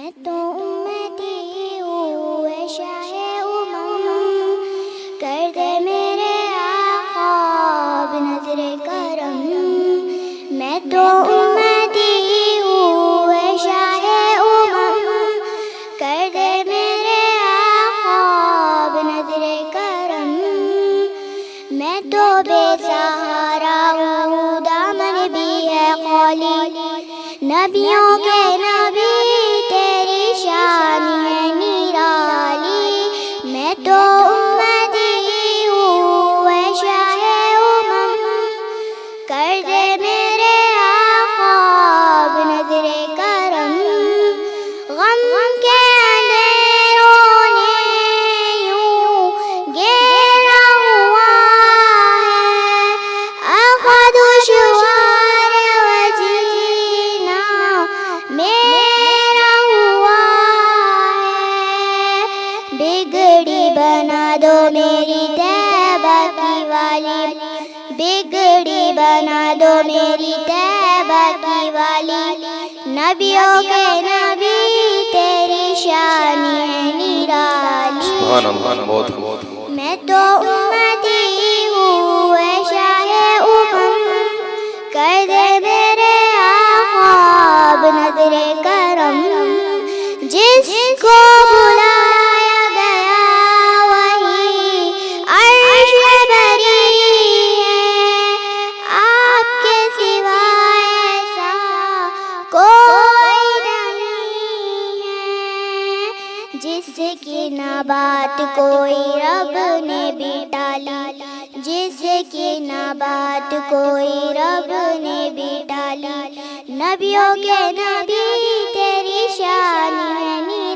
میں تو امتی ہوں اے شاہ کر دے میرے آقا بنظر کرم میں تو امتی ہوں اے شاہ کر دے میرے آقا بنظر کرم میں تو بے سہارا ہوں دامن بھی ہے خالی نبیوں کے نبی تیری شان ہے نرالی میں تو کر دے میرے آقا بنظر کرم غم کے اندھیروں نے یوں گھیرا ہوا ہے آقا دشوار و جینا میرا ہوا ہے بگڑی بنا دو میری طیبہ کی والی بگڑی بنا دو میری طیبہ کی والی نبیوں کے نبی تیری شان ہے نرالی سبحان اللہ بہت میں تو امتی ہوں اے شاہ کر دے میرے آقا بنظر کرم جس کو بلایا گیا وہی عرش بری ہے آپ کے سوا ایسا کوئی نہیں ہے جس کی نہ بات کوئی رب نے بھی ٹالی جس کی نہ بات کوئی رب نے بھی ٹالی نبیوں کے نبی تیری شان ہے